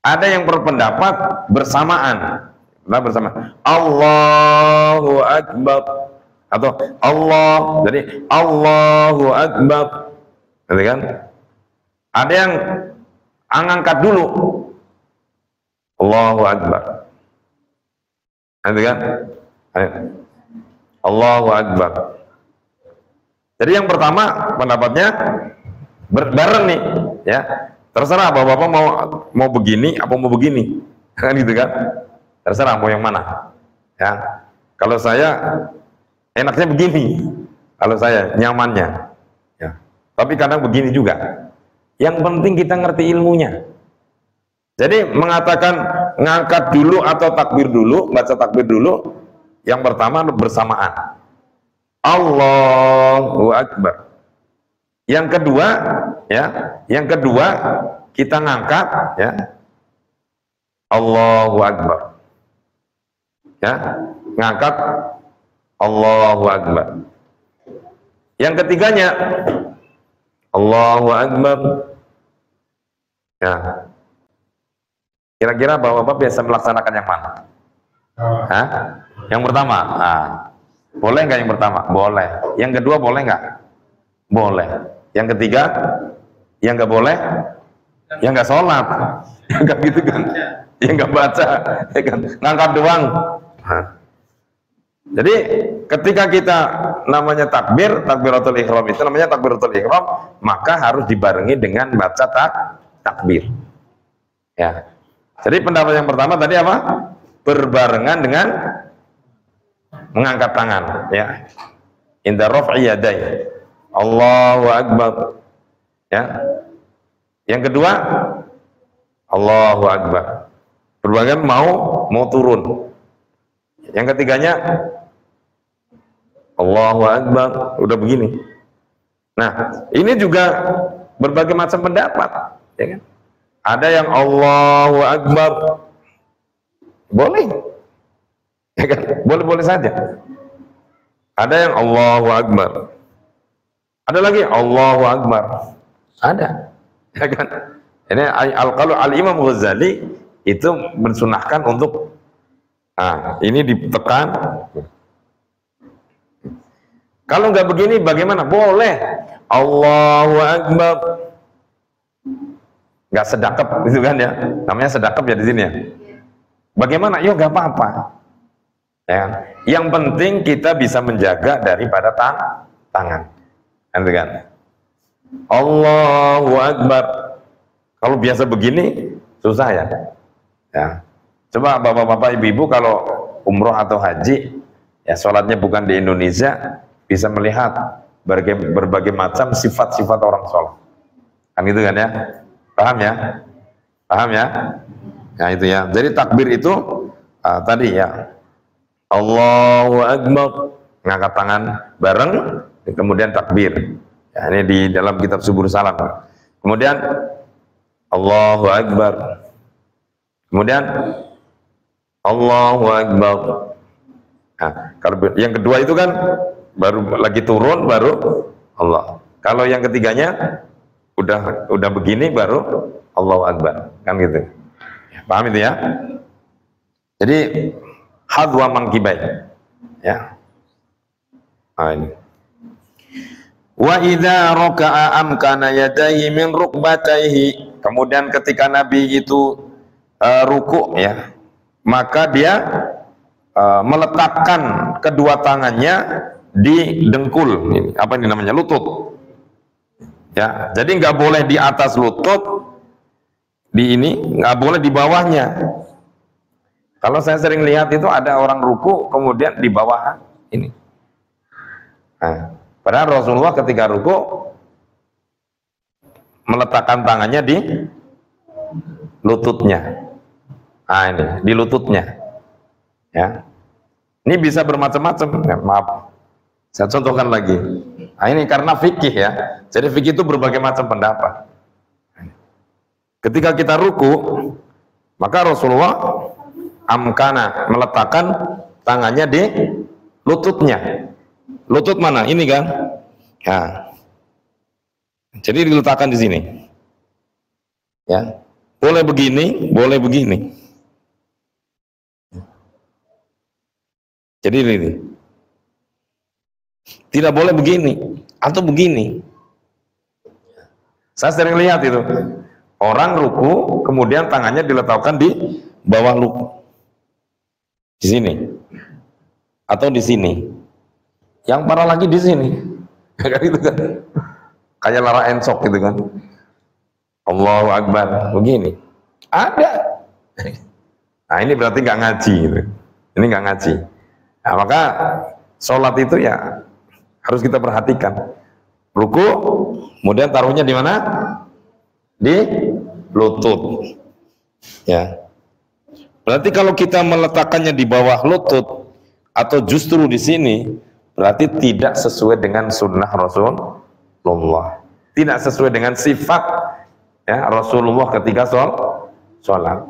Ada yang berpendapat bersamaan. Nah, bersama Allahu Akbar atau Allah. Jadi Allahu Akbar. Gitu kan? Ada yang angkat dulu. Allahu Akbar. Gitu kan? Allahu Akbar. Jadi yang pertama pendapatnya bareng nih, ya. Terserah bapak-bapak mau begini apa mau begini, kan gitu kan? Terserah mau yang mana, ya. Kalau saya enaknya begini, kalau saya nyamannya, ya. Tapi kadang begini juga. Yang penting kita ngerti ilmunya. Jadi mengatakan ngangkat dulu atau takbir dulu, baca takbir dulu, yang pertama bersamaan. Allahu Akbar. Yang kedua, ya, yang kedua kita ngangkat, ya, Allahu Akbar, ya, ngangkat Allahu Akbar. Yang ketiganya, Allahu Akbar, ya. Kira-kira bapak-bapak biasa melaksanakan yang mana? Hah? Yang pertama, boleh nggak yang pertama? Boleh. Yang kedua boleh nggak? Boleh. Yang ketiga, yang nggak boleh, yang nggak sholat, yang nggak gitu kan, yang nggak baca, ya kan? Ngangkat doang. Jadi ketika kita namanya takbiratul ihram itu namanya takbiratul ihram, maka harus dibarengi dengan baca takbir. Ya. Jadi pendapat yang pertama tadi apa? Berbarengan dengan mengangkat tangan, ya. Inda raf'i yadai. Allahu Akbar. Ya. Yang kedua, Allahu Akbar. Berbarengan mau turun. Yang ketiganya, Allahu Akbar. Udah begini. Nah, ini juga berbagai macam pendapat, ya kan? Ada yang Allahu Akbar, boleh, ya kan? Boleh-boleh saja. Ada yang Allahu Akbar, ada lagi Allahu Akbar, ada, ya kan? Ini kalau Al-Imam Ghazali itu mensunahkan untuk, ini ditekan. Kalau nggak begini, bagaimana? Boleh, Allahu Akbar. Nggak sedekap itu kan ya, namanya sedekap ya di sini ya. Bagaimana? Yo nggak apa-apa. Ya. Yang penting kita bisa menjaga daripada tangan, kan? Allahu Akbar. Kalau biasa begini susah ya. Ya. Coba bapak-bapak, ibu-ibu kalau umroh atau haji, ya sholatnya bukan di Indonesia, bisa melihat berbagai macam sifat-sifat orang sholat. Kan gitu kan ya. Paham ya? Paham ya? Nah itu ya. Jadi takbir itu tadi ya, Allahu Akbar, ngangkat tangan bareng, kemudian takbir. Ya, ini di dalam kitab Subur Salam. Kemudian Allahu Akbar. Kemudian Allahu Akbar. Nah, kalau yang kedua itu kan baru lagi turun baru Allah. Kalau yang ketiganya udah begini baru Allahu Akbar, kan gitu. Paham itu ya? Jadi hadwa mangkibai, ya. Ini. Wa idza raka'a amkana yadayhi min rukbatayhi. Kemudian ketika Nabi itu ruku, ya, maka dia meletakkan kedua tangannya di dengkul. Ini apa ini namanya? Lutut. Ya, jadi nggak boleh di atas lutut, di ini nggak boleh di bawahnya. Kalau saya sering lihat itu ada orang ruku kemudian di bawah ini. Nah, padahal Rasulullah ketika ruku meletakkan tangannya di lututnya. Nah ini di lututnya. Ya, ini bisa bermacam-macam. Ya, maaf, saya contohkan lagi. Nah, ini karena fikih ya. Jadi fikih itu berbagai macam pendapat. Ketika kita ruku, maka Rasulullah amkana meletakkan tangannya di lututnya. Lutut mana? Ini kan? Ya. Jadi diletakkan di sini. Ya. Boleh begini, boleh begini. Jadi ini. Tidak boleh begini atau begini. Saya sering lihat itu orang ruku kemudian tangannya diletakkan di bawah luku, di sini atau di sini. Yang parah lagi di sini. Kayak gitu kan. Kayak Lara Ensok gitu kan. Allahu Akbar, begini. Ada. Nah ini berarti nggak ngaji gitu. Ini nggak ngaji. Nah, maka sholat itu ya harus kita perhatikan. Ruku, kemudian taruhnya di mana? Di lutut. Ya. Berarti kalau kita meletakkannya di bawah lutut atau justru di sini, berarti tidak sesuai dengan sunnah Rasulullah. Tidak sesuai dengan sifat ya Rasulullah ketika sholat.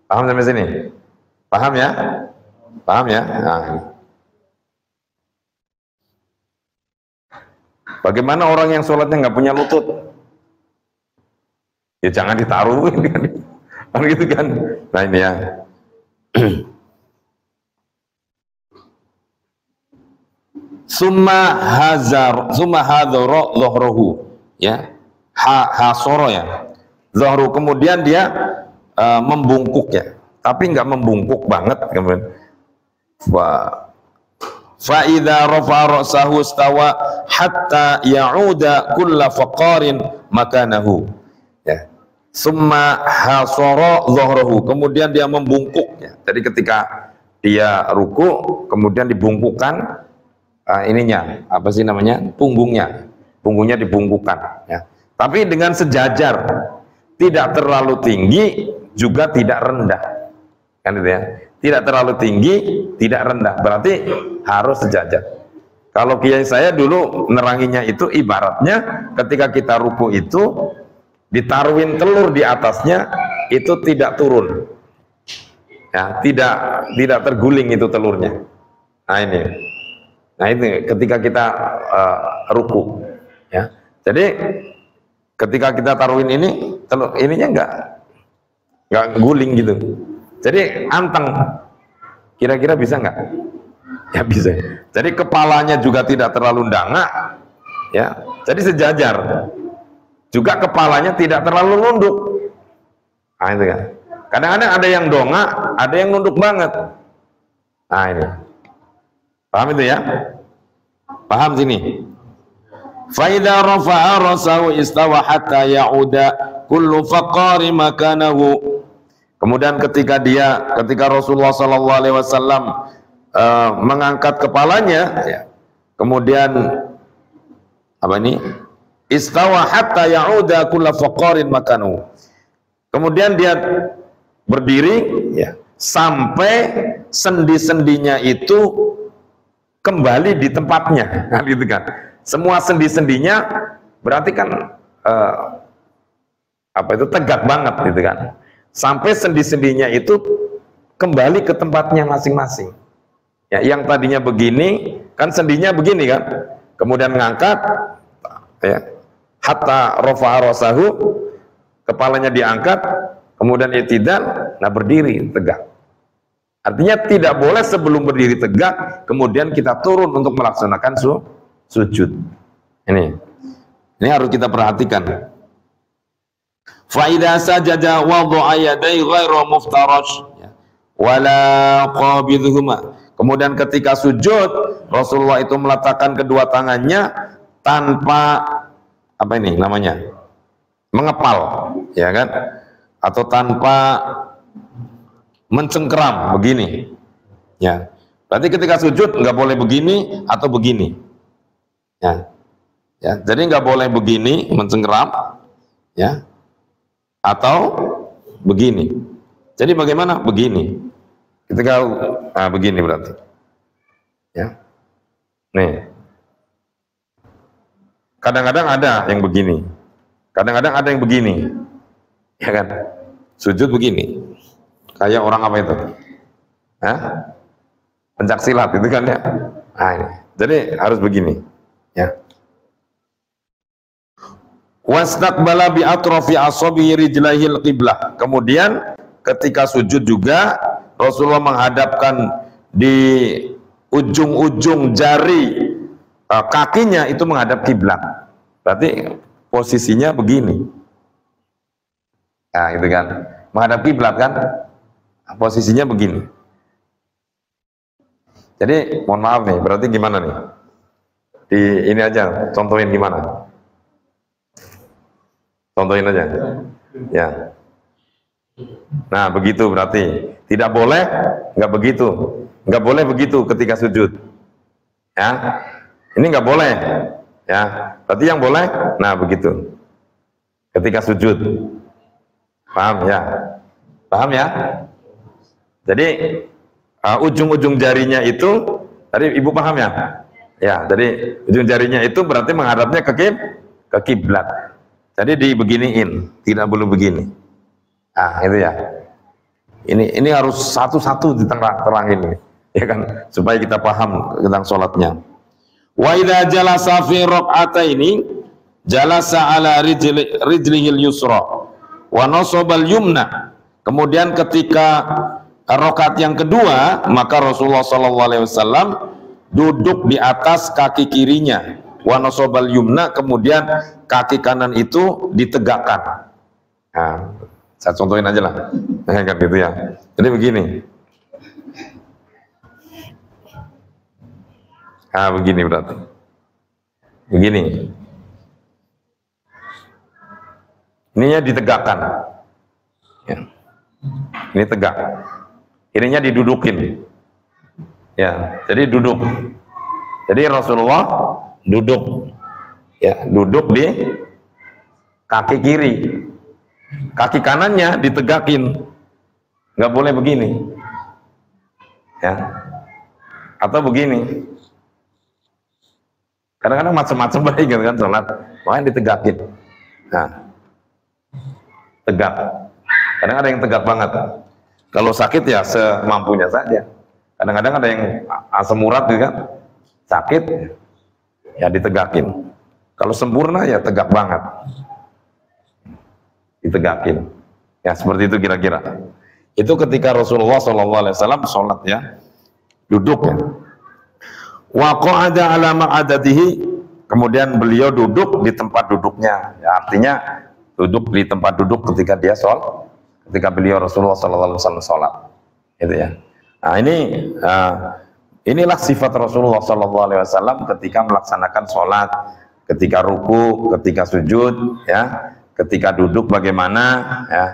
Paham sampai sini? Paham ya? Paham ya? Nah. Bagaimana orang yang sholatnya nggak punya lutut? Ya jangan ditaruh, kan gitu kan? Nah ini ya. Summa hadzara dhahrahu, ya. Hasoro ya. Zahru, kemudian dia membungkuk ya. Tapi nggak membungkuk banget kemudian. Fa idza rafa'a ra'sahu istawa hatta ya'uda kulla faqarin makanahu. Ya. Summa hasara dhahrahu, kemudian dia membungkuk ya. Jadi ketika dia ruku kemudian dibungkukkan ininya, apa sih namanya? Punggungnya dibungkukkan ya. Tapi dengan sejajar, tidak terlalu tinggi juga tidak rendah. Kan gitu ya. Tidak terlalu tinggi, tidak rendah, berarti harus sejajar. Kalau kiai saya dulu neranginya itu ibaratnya ketika kita ruku itu ditaruhin telur di atasnya, itu tidak turun. Ya, tidak terguling itu telurnya. Nah ini. Nah ini ketika kita ruku ya. Jadi ketika kita taruhin ini telur ininya enggak guling gitu. Jadi anteng. Kira-kira bisa nggak? Ya bisa. Jadi kepalanya juga tidak terlalu dangak, ya. Jadi sejajar. Juga kepalanya tidak terlalu nunduk. Nah itu kan. Kadang-kadang ada yang dongak, ada yang nunduk banget. Nah ini. Paham itu ya? Paham sini? Fa idza rafa'a rasahu istawa hatta ya'uda kullu faqari makanahu. Kemudian ketika Rasulullah SAW mengangkat kepalanya, ya, kemudian apa ini? Istawa hatta ya'uda kulla faqarin makanu. Kemudian dia berdiri, ya, sampai sendi-sendinya itu kembali di tempatnya, kan gitu kan? Semua sendi-sendinya berarti kan apa itu tegak banget, gitu kan? Sampai sendi-sendinya itu kembali ke tempatnya masing-masing. Ya, yang tadinya begini, kan sendinya begini kan, kemudian ngangkat, ya, hatta rafa'a rasahu, kepalanya diangkat, kemudian i'tidal, nah berdiri tegak. Artinya tidak boleh sebelum berdiri tegak, kemudian kita turun untuk melaksanakan sujud. Ini harus kita perhatikan. Fa idza sajada wada'a yadayhi ghairu muftarash wala qabidhuhuma. Kemudian ketika sujud, Rasulullah itu meletakkan kedua tangannya tanpa apa ini namanya? Mengepal, ya kan? Atau tanpa mencengkeram begini. Ya. Berarti ketika sujud nggak boleh begini atau begini. Ya. Ya, jadi nggak boleh begini mencengkeram, ya. Atau begini. Jadi bagaimana? Begini. Ketika begini berarti. Ya. Nih. Kadang-kadang ada yang begini. Kadang-kadang ada yang begini. Ya kan? Sujud begini. Kayak orang apa itu? Hah? Pencak silat itu kan ya. Nah, ini. Jadi harus begini. Ya. Wastaqbala bi atrafi asabihi rijlahil qiblah. Kemudian ketika sujud juga Rasulullah menghadapkan di ujung-ujung jari kakinya itu menghadap kiblat. Berarti posisinya begini. Nah, gitu kan. Menghadap kiblat kan? Posisinya begini. Jadi mohon maaf nih, berarti gimana nih? Di ini aja, contohin gimana? Contohin aja. Ya. Nah, begitu berarti. Tidak boleh, nggak begitu. Nggak boleh begitu ketika sujud. Ya. Ini nggak boleh. Ya. Berarti yang boleh, nah begitu. Ketika sujud. Paham ya? Paham ya? Jadi ujung-ujung jarinya itu, tadi Ibu paham ya? Ya, jadi ujung jarinya itu berarti menghadapnya ke kiblat. Jadi dibeginiin, tidak boleh begini. Ah, itu ya. Ini harus satu-satu diterangin, ya kan, supaya kita paham tentang sholatnya. Wa idza jalasa fi raq'ataini jalasa ala rijlihil yusra wa nasabal yumna. Kemudian ketika rakaat yang kedua, maka Rasulullah sallallahu alaihi wasallam duduk di atas kaki kirinya, wa nasabal yumna, kemudian kaki kanan itu ditegakkan. Nah, saya contohin aja lah, kan gitu ya. Jadi begini. Ah, begini berarti. Begini. Ininya ditegakkan. Ya. Ini tegak. Ininya didudukin. Ya, jadi duduk. Jadi Rasulullah duduk. Ya, duduk di kaki kiri. Kaki kanannya ditegakin. Nggak boleh begini. Ya. Atau begini. Kadang-kadang macam-macam baik kan sholat, makanya ditegakin. Nah, tegak. Kadang ada yang tegak banget. Kalau sakit ya semampunya saja. Kadang-kadang ada yang asam urat juga sakit, ya ditegakin. Kalau sempurna ya tegak banget, ditegakin. Ya seperti itu kira-kira. Itu ketika Rasulullah SAW sholat ya, duduk ya. Wa qa'ada ala ma'adatihi, kemudian beliau duduk di tempat duduknya. Ya, artinya duduk di tempat duduk ketika dia sholat, ketika beliau Rasulullah SAW sholat. Gitu ya. Nah inilah sifat Rasulullah SAW ketika melaksanakan sholat, ketika ruku, ketika sujud, ya, ketika duduk bagaimana, ya,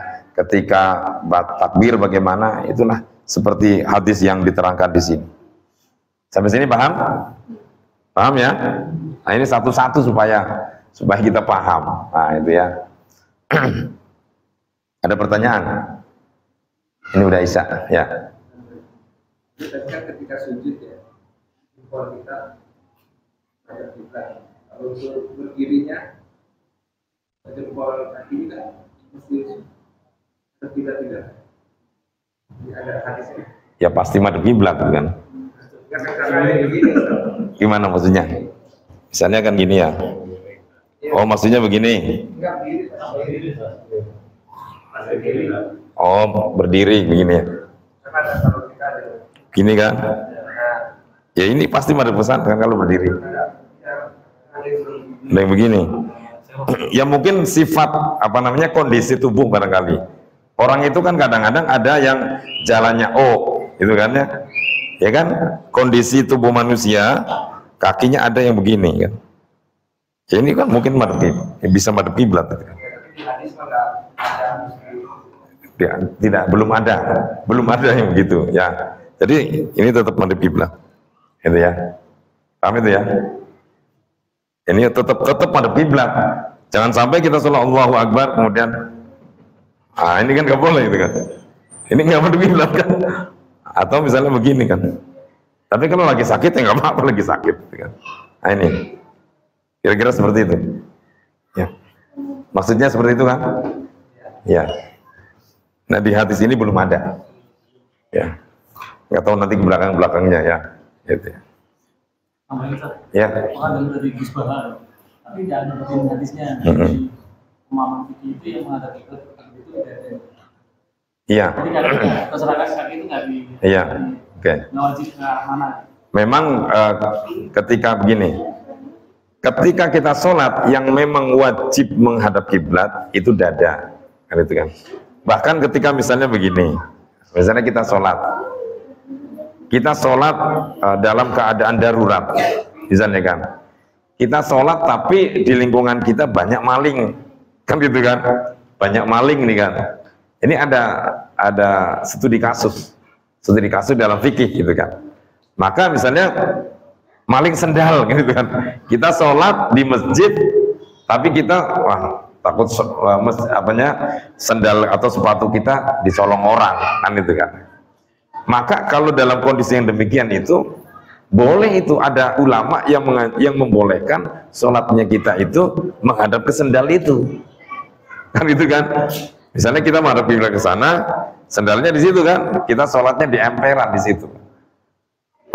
ketika takbir bagaimana. Itulah seperti hadis yang diterangkan di sini. Sampai sini paham? Paham ya? Nah ini satu-satu supaya kita paham. Nah itu ya. Ada pertanyaan? Ini udah Isya ya. Ketika sujud ya, jempol kita ada kiblat. Kalau untuk berdirinya, jempol kaki kita mesti tidak. Ada hadisnya. Ya pasti madhab kiblat kan. Gimana maksudnya? Misalnya kan gini ya. Oh maksudnya begini. Oh berdiri begini ya. Gini kan? Ya ini pasti madhab pesantren kalau berdiri. Yang begini. Ya mungkin sifat kondisi tubuh barangkali. Orang itu kan kadang-kadang ada yang jalannya gitu kan ya. Ya kan, kondisi tubuh manusia kakinya ada yang begini kan. Ya ini kan mungkin bisa madhab kiblat. Tidak, belum ada yang begitu ya. Jadi ini tetap madhab kiblat. Gitu ya. Paham itu ya? Ini tetap madhab kiblat. Jangan sampai kita sholat Allahu Akbar kemudian ini kan nggak boleh itu kan. Ini nggak madhab kiblat kan. Atau misalnya begini kan, tapi kalau lagi sakit ya nggak apa-apa, lagi sakit kan. Nah ini kira-kira seperti itu ya, maksudnya seperti itu kan ya. Nah di hadis ini belum ada ya, nggak tahu nanti ke belakangnya ya gitu ya. Ya dari Gus Bahar, tapi jangan ngertiin hadisnya. Pemahaman fikih itu yang menghadapi itu iya. Jadi kadang terserah kaki itu nggak di. Iya. Oke. Nggak wajib ke mana. Memang ketika begini, ketika kita sholat yang memang wajib menghadap kiblat itu dada, kan itu kan. Bahkan ketika misalnya begini, misalnya kita sholat dalam keadaan darurat, misalnya kan, Kita sholat tapi di lingkungan kita banyak maling, kan gitu kan? Banyak maling nih kan. Ini ada studi kasus dalam fikih gitu kan. Maka misalnya maling sendal gitu kan. Kita sholat di masjid tapi kita takut sendal atau sepatu kita dicolong orang kan itu kan. Maka kalau dalam kondisi yang demikian itu boleh, itu ada ulama yang membolehkan sholatnya kita itu menghadap ke sendal itu, kan itu kan. Misalnya kita menghadap kiblat ke sana, sendalnya di situ kan, kita sholatnya di emperan di situ.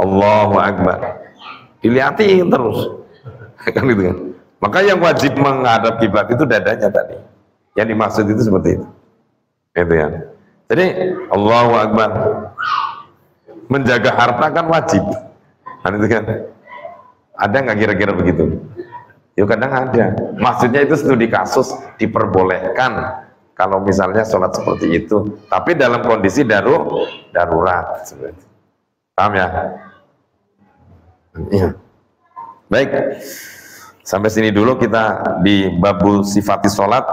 Allahu Akbar, dilihatin terus, kan itu kan. Maka yang wajib menghadap kiblat itu dadanya tadi. Yang dimaksud itu seperti itu, gitu ya. Jadi Allahu Akbar, menjaga harta kan wajib. Kan itu kan, ada nggak kira-kira begitu? Ya kadang ada. Maksudnya itu studi kasus diperbolehkan kalau misalnya sholat seperti itu, tapi dalam kondisi darurat. Paham ya? Iya. Baik, sampai sini dulu kita di babul sifati sholat.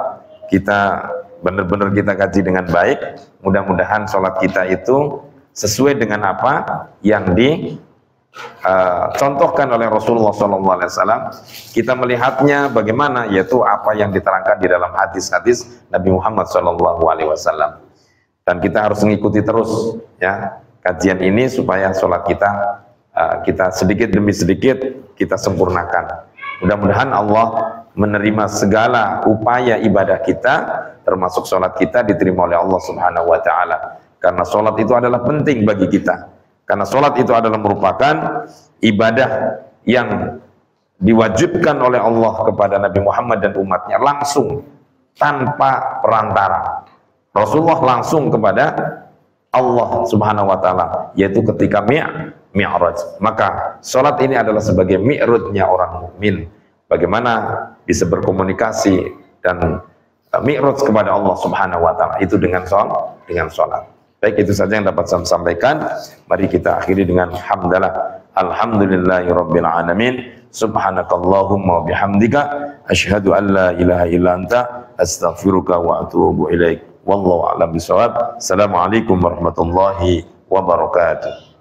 Kita benar-benar kita kaji dengan baik. Mudah-mudahan sholat kita itu sesuai dengan apa yang contohkan oleh Rasulullah SAW. Kita melihatnya bagaimana, yaitu apa yang diterangkan di dalam hadis-hadis Nabi Muhammad SAW. Dan kita harus mengikuti terus ya kajian ini supaya sholat kita sedikit demi sedikit kita sempurnakan. Mudah-mudahan Allah menerima segala upaya ibadah kita, termasuk sholat kita diterima oleh Allah Subhanahu Wa Taala. Karena sholat itu adalah penting bagi kita. Karena sholat itu adalah merupakan ibadah yang diwajibkan oleh Allah kepada Nabi Muhammad dan umatnya langsung, tanpa perantara. Rasulullah langsung kepada Allah Subhanahu Wa Taala, yaitu ketika mi'raj. Maka sholat ini adalah sebagai mi'rajnya orang mukmin. Bagaimana bisa berkomunikasi dan mi'raj kepada Allah Subhanahu Wa Taala itu dengan sholat. Baik, itu saja yang dapat saya sampaikan. Mari kita akhiri dengan hamdalah. Alhamdulillahirabbil alamin. Subhanakallahumma wa bihamdika asyhadu an la ilaha illa anta astaghfiruka wa atubu ilaik. Wallahu a'lam bishawab. Assalamualaikum warahmatullahi wabarakatuh.